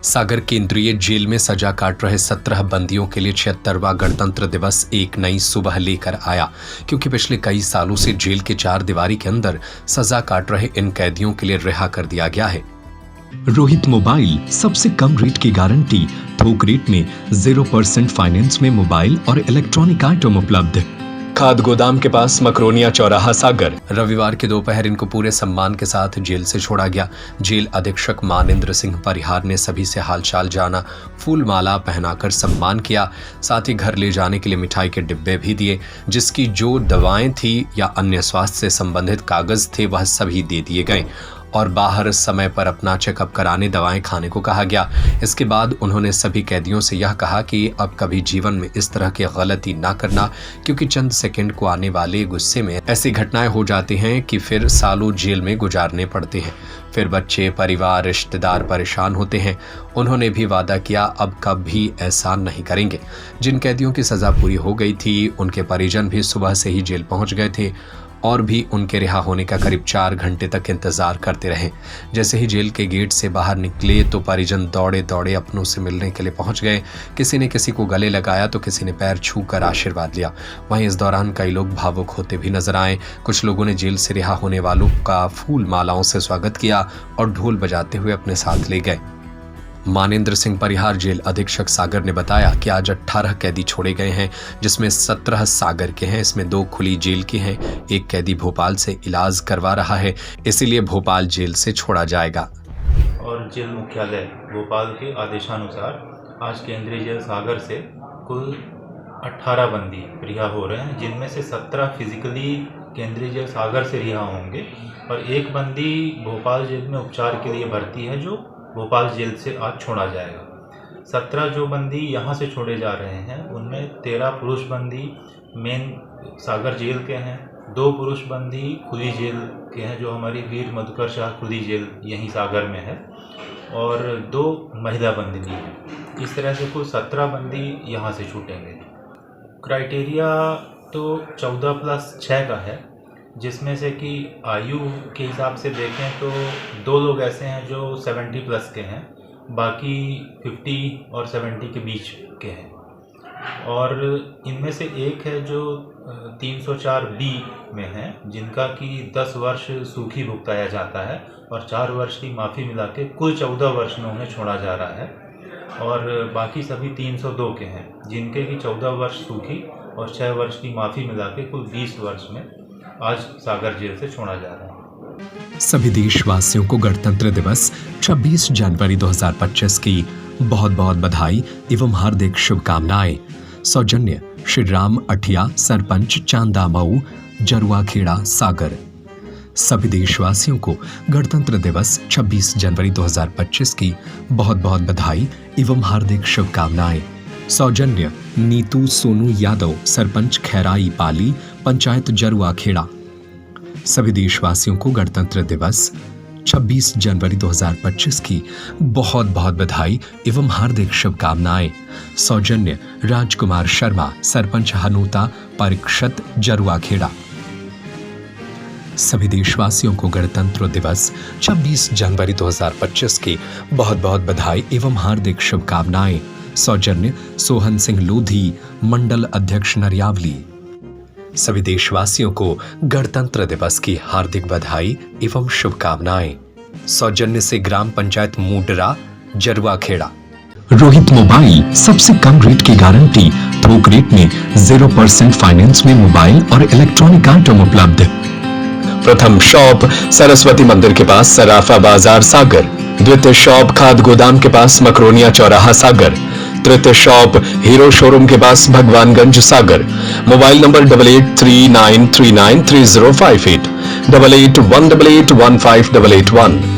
सागर केंद्रीय जेल में सजा काट रहे 17 बंदियों के लिए 76वां गणतंत्र दिवस एक नई सुबह लेकर आया, क्योंकि पिछले कई सालों से जेल के चार दीवारी के अंदर सजा काट रहे इन कैदियों के लिए रिहा कर दिया गया है। रोहित मोबाइल, सबसे कम रेट की गारंटी, थोक रेट में 0% फाइनेंस में मोबाइल और इलेक्ट्रॉनिक आइटम उपलब्ध। खाद गोदाम के पास मकरोनिया चौराहा सागर। रविवार की दोपहर इनको पूरे सम्मान के साथ जेल से छोड़ा गया। जेल अधीक्षक मानेंद्र सिंह परिहार ने सभी से हालचाल जाना, फूल माला पहनाकर सम्मान किया, साथ ही घर ले जाने के लिए मिठाई के डिब्बे भी दिए, जिसकी जो दवाएं थी या अन्य स्वास्थ्य से संबंधित कागज थे वह सभी दे दिए गए और बाहर समय पर अपना चेकअप कराने, दवाएं खाने को कहा गया। इसके बाद उन्होंने सभी कैदियों से यह कहा कि अब कभी जीवन में इस तरह की गलती ना करना, क्योंकि चंद सेकंड को आने वाले गुस्से में ऐसी घटनाएं हो जाती हैं कि फिर सालों जेल में गुजारने पड़ते हैं। फिर बच्चे, परिवार, रिश्तेदार परेशान होते हैं। उन्होंने भी वादा किया अब कभी ऐसा नहीं करेंगे। जिन कैदियों की सजा पूरी हो गई थी उनके परिजन भी सुबह से ही जेल पहुंच गए थे और भी उनके रिहा होने का करीब 4 घंटे तक इंतजार करते रहे। जैसे ही जेल के गेट से बाहर निकले तो परिजन दौड़े दौड़े अपनों से मिलने के लिए पहुंच गए। किसी ने किसी को गले लगाया तो किसी ने पैर छूकर आशीर्वाद लिया। वहीं इस दौरान कई लोग भावुक होते भी नजर आए। कुछ लोगों ने जेल से रिहा होने वालों का फूल मालाओं से स्वागत किया और ढोल बजाते हुए अपने साथ ले गए। मानेंद्र सिंह परिहार जेल अधीक्षक सागर ने बताया कि आज 18 कैदी छोड़े गए हैं, जिसमें 17 सागर के हैं। इसमें 2 खुली जेल के हैं। एक कैदी भोपाल से इलाज करवा रहा है, इसीलिए भोपाल जेल से छोड़ा जाएगा। और जेल मुख्यालय भोपाल के आदेशानुसार आज केंद्रीय जेल सागर से कुल 18 बंदी रिहा हो रहे हैं, जिनमें से 17 फिजिकली केंद्रीय जेल सागर से रिहा होंगे और एक बंदी भोपाल जेल में उपचार के लिए भर्ती है, जो भोपाल जेल से आज छोड़ा जाएगा। 17 जो बंदी यहाँ से छोड़े जा रहे हैं उनमें 13 पुरुष बंदी मेन सागर जेल के हैं, 2 पुरुष बंदी खुली जेल के हैं जो हमारी वीर मधुकर शाह खुली जेल यहीं सागर में है, और 2 महिला बंदिनी हैं। इस तरह से कुल 17 बंदी यहाँ से छूटेंगे। क्राइटेरिया तो 14+6 का है, जिसमें से कि आयु के हिसाब से देखें तो 2 लोग ऐसे हैं जो 70+ के हैं, बाकी 50 और 70 के बीच के हैं, और इनमें से एक है जो 304B में है, जिनका कि 10 वर्ष सूखी भुगताया जाता है और 4 वर्ष की माफ़ी मिला के कुल 14 वर्ष में उन्हें छोड़ा जा रहा है, और बाकी सभी 302 के हैं, जिनके कि 14 वर्ष सूखी और 6 वर्ष की माफ़ी मिला के कुल 20 वर्ष में आज सागर जेल से छोड़ा जा रहा है। सभी देशवासियों को गणतंत्र दिवस 26 जनवरी 2025 की बहुत बहुत बधाई एवं हार्दिक शुभकामनाएं। सौजन्य श्री राम अठिया, सरपंच चांदा मऊ, जरुआखेड़ा सागर। सभी देशवासियों को गणतंत्र दिवस 26 जनवरी 2025 की बहुत बहुत बधाई एवं हार्दिक शुभकामनाएं। सौजन्य नीतू सोनू यादव, सरपंच खैराई पाली, पंचायत जरुआखेड़ा। सभी देशवासियों को गणतंत्र दिवस 26 जनवरी 2025 की बहुत बहुत बधाई एवं हार्दिक शुभकामनाएं। सौजन्य राजकुमार शर्मा, सरपंच हनूता परिक्षत जरुआखेड़ा। सभी देशवासियों को गणतंत्र दिवस 26 जनवरी 2025 की बहुत बहुत बधाई एवं हार्दिक शुभकामनाएं। सौजन्य सोहन सिंह लोधी, मंडल अध्यक्ष नरियावली। सभी देशवासियों को गणतंत्र दिवस की हार्दिक बधाई एवं शुभकामनाएं। सौजन्य से ग्राम पंचायत मूडरा, जरुआखेड़ा। रोहित मोबाइल, सबसे कम रेट की गारंटी, थोक रेट में 0% फाइनेंस में मोबाइल और इलेक्ट्रॉनिक आइटम उपलब्ध। प्रथम शॉप सरस्वती मंदिर के पास सराफा बाजार सागर। द्वितीय शॉप खाद गोदाम के पास मकरोनिया चौराहा सागर। तृतीय शॉप हीरो शोरूम के पास भगवानगंज सागर। Mobile number 8839393058, 8818815881।